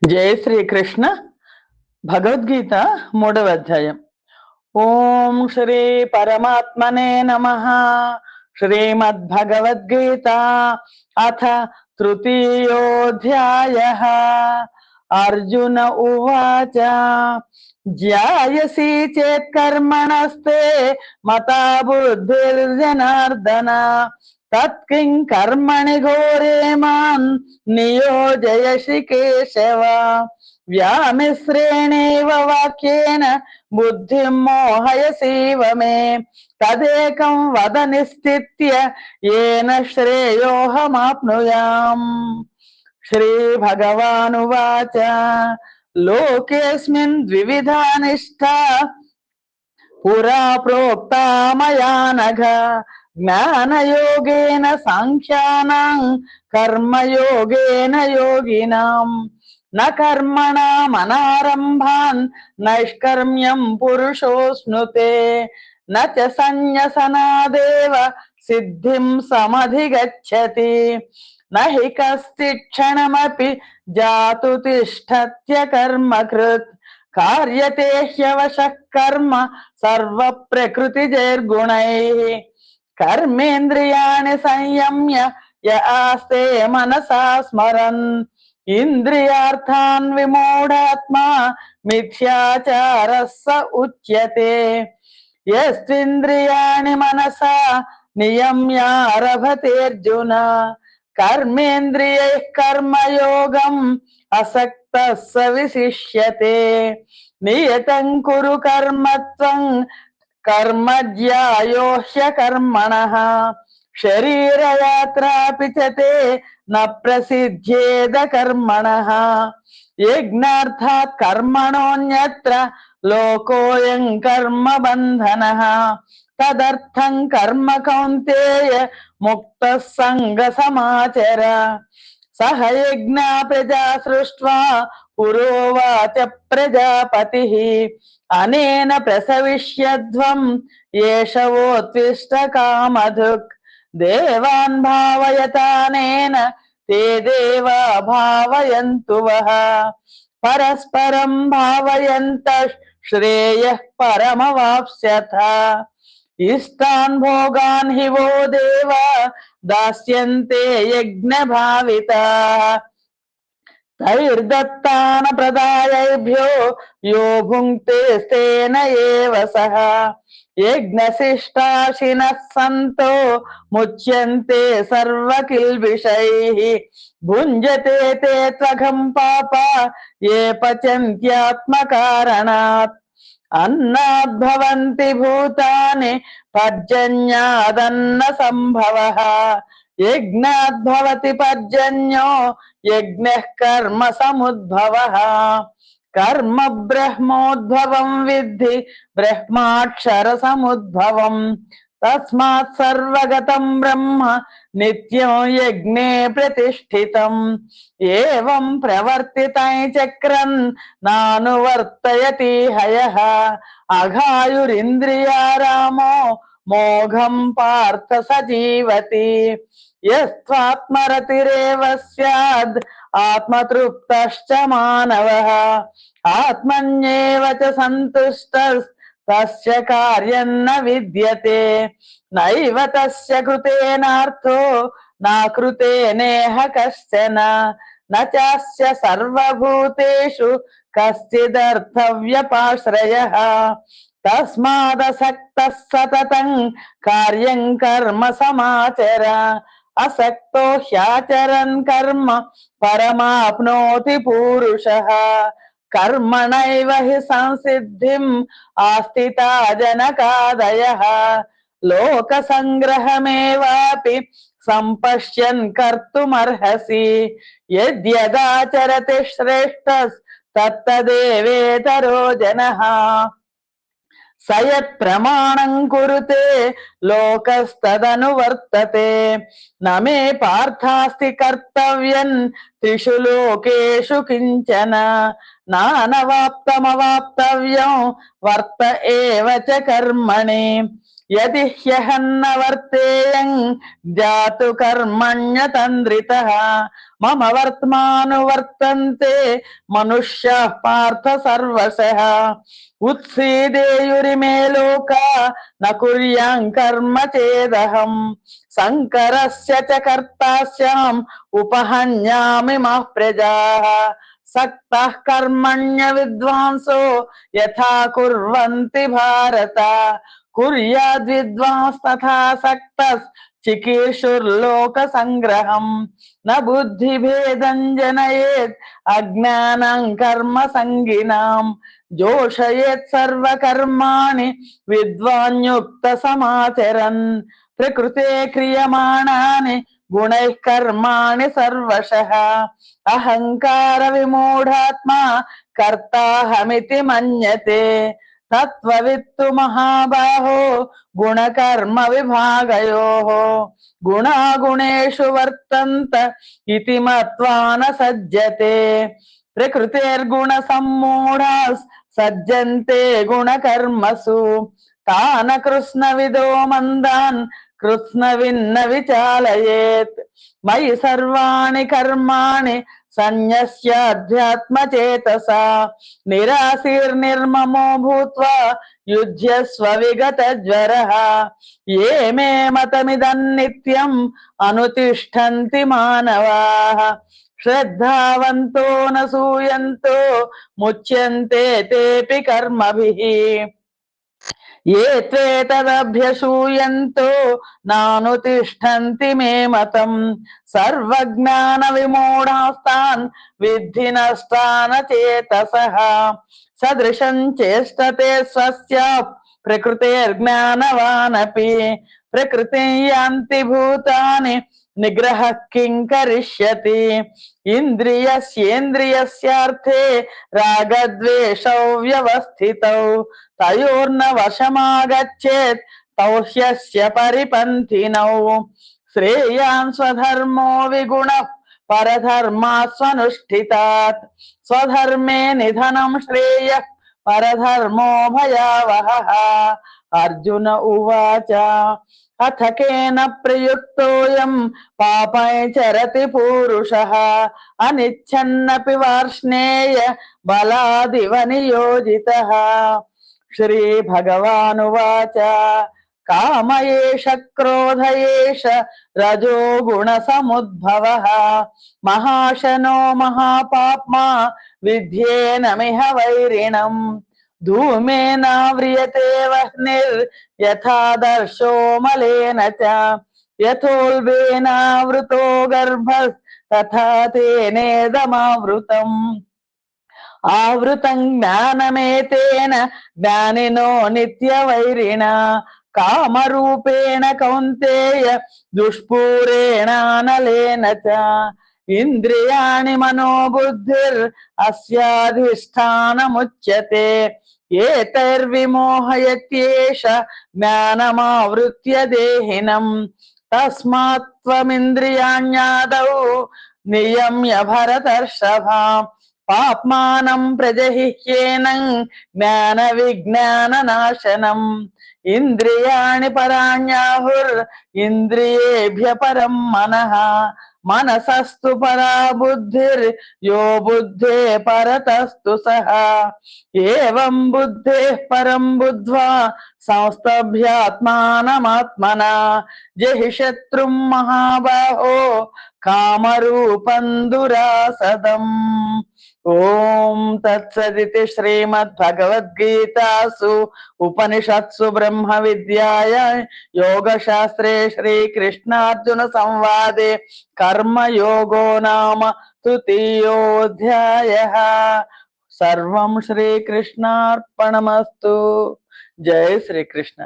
జయ శ్రీకృష్ణ. భగవద్గీత మూడవ అధ్యాయం. ఓం శ్రీ పరమాత్మనే నమః. శ్రీమద్భగవద్గీత అథ తృతీయోऽధ్యాయः. అర్జున ఉవాచ జ్యాయసి చేత్ కర్మణస్తే మతా బుద్ధిర్జనార్దన తత్కిం కర్మణి ఘోరే మాం నియోజయసి కేశవ. వ్యామిశ్రేణేవ వాక్యేన బుద్ధిం మోహయసీవ మే తదేకం వద నిశ్చిత్య ఏన శ్రేయోహమాప్నుయాం. శ్రీ భగవానువాచ లోకేస్మిన్ ద్వివిధా నిష్ఠా పురా ప్రోక్తా మయా నఘ. జ్ఞానయోగేన సాంఖ్యానాం కర్మయోగేన యోగినాం. న కర్మణామనారంభాన్ నైష్కర్మ్యం పురుషోస్నుతే. న చ సన్యసనాదేవ సిద్ధిం సమధిగచ్చతి. నహి కశ్చిత్ క్షణమపి జాతు తిష్టత్య కర్మకృత్. కార్యతే హ్యవశః కర్మ సర్వ ప్రకృతిజైర్గుణైః. కర్మేంద్రియాణి సంయమ్య య ఆస్తే మనసా స్మరన్. ఇంద్రియార్థాన్ విమూఢాత్మా మిథ్యాచారః స ఉచ్యతే. యస్త్వింద్రియాణి మనసా నియమ్యారభతేర్జున. కర్మేంద్రియైః కర్మయోగం అసక్తః స విశిష్యతే. నియతం కురు కర్మత్వం కర్మజ్యాయో హ్యకర్మణః. శరీరయాత్రాపి చ తే న ప్రసిద్ధ్యేద కర్మణః. యజ్ఞార్థాత్ కర్మణోన్యత్ర లోకోయం కర్మ బంధనః. తదర్థం కర్మ కౌంతేయ ముక్తః సంగ సమాచర. సహ యజ్ఞా ప్రజా సృష్ట్వా పురోవాచ ప్రజాపతిః. అనేన ప్రసవిష్యధ్వం ఏషవోత్తిష్ట కామధుక్. దేవాన్ భావయతానేన ते देवा भावयन्तु वः. परस्परं भावयन्तः श्रेयः परमवाप्स्यथ. इष्टान् भोगान् हि वो देवा दास्यन्ते यज्ञभाविताः. तैर्दत्तान प्रदायैभ्यो यो भुङ्क्ते तेन एव सः. यज्ञशिष्टाशिनः सन्तो मुच्यन्ते सर्वकिल्बिषैः. भुञ्जते ते त्वघं पापा ये पचन्त्यात्मकारणात्. अन्नाद्भवन्ति भूतानि पर्जन्यादन्न सम्भवः. यज्ञाद्भवति पर्जन्यो यज्ञः कर्म समुद्भवः. कर्म ब्रह्मोद्भवं विद्धि ब्रह्माक्षर समुद्भवम्. तस्मात् सर्वगतं ब्रह्म नित्यं यज्ञे प्रतिष्ठितम्. एवं प्रवर्तितं चक्रन् नानुवर्तयति हयः. अघायुरिन्द्रियारामो मोघं पार्थ स जीवति. यस्त्वात्मरतिरेव स्याद् आत्मतृप्तश्च मानवः. आत्मन्येव च सन्तुष्टस्तस्य कार्यं न विद्यते. नैव तस्य कृतेनार्थो नाकृतेनेह कश्चन. न चास्य सर्वभूतेषु कश्चिदर्थव्यपाश्रयः. तस्मादसक्तः सततं कार्यं कर्म समाचर. असक्तो ह्याचरन् कर्म परमाप्नोति पूरुषः. कर्मणैव हि संसिद्धिम् आस्थिता जनकादयः. लोकसङ्ग्रहमेवापि सम्पश्यन् कर्तुमर्हसि. यद्यदाचरति श्रेष्ठस्तत्तदेवेतरो जनः. स यत्प्रमाणं कुरुते लोकस्तदनुवर्तते. न मे पार्थास्ति कर्तव्यं त्रिषु लोकेषु किञ्चन. नानवाप्तमवाप्तव्यं वर्त एव च कर्मणि. యది హ్యహన్న వర్తేయం జాతు కర్మణ్యతంద్రితః మమ వర్త్మానువర్తంతే మనుష్యాః పార్థ సర్వశః ఉత్సీదేయురిమే లోకా న కుర్యాం కర్మ చేదహం శంకరస్య చ కర్తాస్యాం ఉపహన్యామి మః ప్రజాః సక్తః కర్మణ్య విద్వాంసో యథా కుర్వంతి భారత కుర్యాద్ విద్వాంస్తథా సక్తస్ చికీర్షుర్లోక సంగ్రహం న బుద్ధిభేదం జనయేత్ అజ్ఞానం కర్మ సంగినాం జోషయేత్ సర్వకర్మాణి విద్వాన్యుక్త సమాచరన్ ప్రకృతే క్రియమాణాని గుణైః కర్మాణి సర్వశః అహంకార విమూఢాత్మా కర్తాహమితి మన్యతే తత్వవిత్తు మహాబాహో గుణకర్మ విభాగయోః గుణాగుణేషు వర్తంత ఇతి మత్వా న సజ్జతే ప్రకృతిర్గుణ సమ్మూఢాస్ సజ్జంతే గుణకర్మసు తాన కృష్ణ విదో మందాన్ కృష్ణ విన్న విచాలయేత్ మయి సర్వాణి కర్మాణి సన్యస్యాధ్యాత్మచేతసా నిరాశీర్నిర్మమో భూత్వా యుజ్యస్వ విగతజ్వరః ఏ మే మతమిదం నిత్యం అనుతిష్ఠంతి మానవాః శ్రద్ధావంతో నూయంతో ముచ్యంతే తేపి కర్మభిః ఏ త్వేతదభ్యసూయంతో నానుతిష్ఠంతి మే మతం సర్వజ్ఞాన విమూఢాస్తాన్ విద్ధి నష్టాన చేతసః సదృశం చేష్టతే స్వస్య ప్రకృతిర్జ్ఞానవానపి ప్రకృతిం యాంతి భూతాని నిగ్రహ కిం కరిష్యతి ఇంద్రియస్యేంద్రియస్యార్థే రాగద్వేషౌ వ్యవస్థితౌ తయోర్న వశమాగచ్చేత్ తౌ హ్యస్య పరిపంథినౌ శ్రేయాన్ స్వధర్మో విగుణః పరధర్మాస్వనుష్ఠితాత్ స్వధర్మే నిధనం శ్రేయః పరధర్మో భయావహః అర్జున ఉవాచ అథ కేన ప్రయుక్తోయం పాపై చరతి పూరుషః అనిచ్ఛన్నపి వార్ష్ణేయ బలాదివ నియోజితః శ్రీ భగవానువాచ కామయేష క్రోధయేష రజో గుణ సముద్భవః మహాశనో మహాపాప్మా విద్యేనమిహ వైరిణం ధూమేనావ్రియతే వహ్నిర్ యథాదర్శో మలేన చ యథోల్బేనావృతో గర్భః తథా తేనేదమావృతం ఆవృతం జ్ఞానమేతేన జ్ఞానినో నిత్యవైరిణ కామరూపేణ కౌంతేయ దుష్పూరేణానలేన చ ఇంద్రియాణి మనోబుద్ధిర్ అస్యాధిష్టానముచ్యతే ఏతైర్విమోహయత్యేష జ్ఞానమావృత్య దేహినం తస్మాత్ త్వమింద్రియాణ్యాదౌ నియమ్య భరతర్షభ పాప్మానం ప్రజహిహ్యేనం జ్ఞాన విజ్ఞాన నాశనం ఇంద్రియాణి పరాణ్యాహుర్ ఇంద్రియేభ్య పరం మనః మనసస్తు పరా బుద్ధిర్ యో బుద్ధే పరతస్తు సహ ఏవం బుద్ధే పరం బుద్ధ్వా సంస్తభ్యాత్మానమాత్మనా జహి శత్రుం మహాబాహో కామరూపం దురాసదం. ఓం తత్సదితి శ్రీమద్భగవద్గీతాసు ఉపనిషత్సు బ్రహ్మ విద్యాయాం యోగశాస్త్రే శ్రీకృష్ణార్జున సంవాదే కర్మయోగో నామ తృతీయోధ్యాయః. సర్వం శ్రీకృష్ణార్పణమస్తు. జై శ్రీకృష్ణ.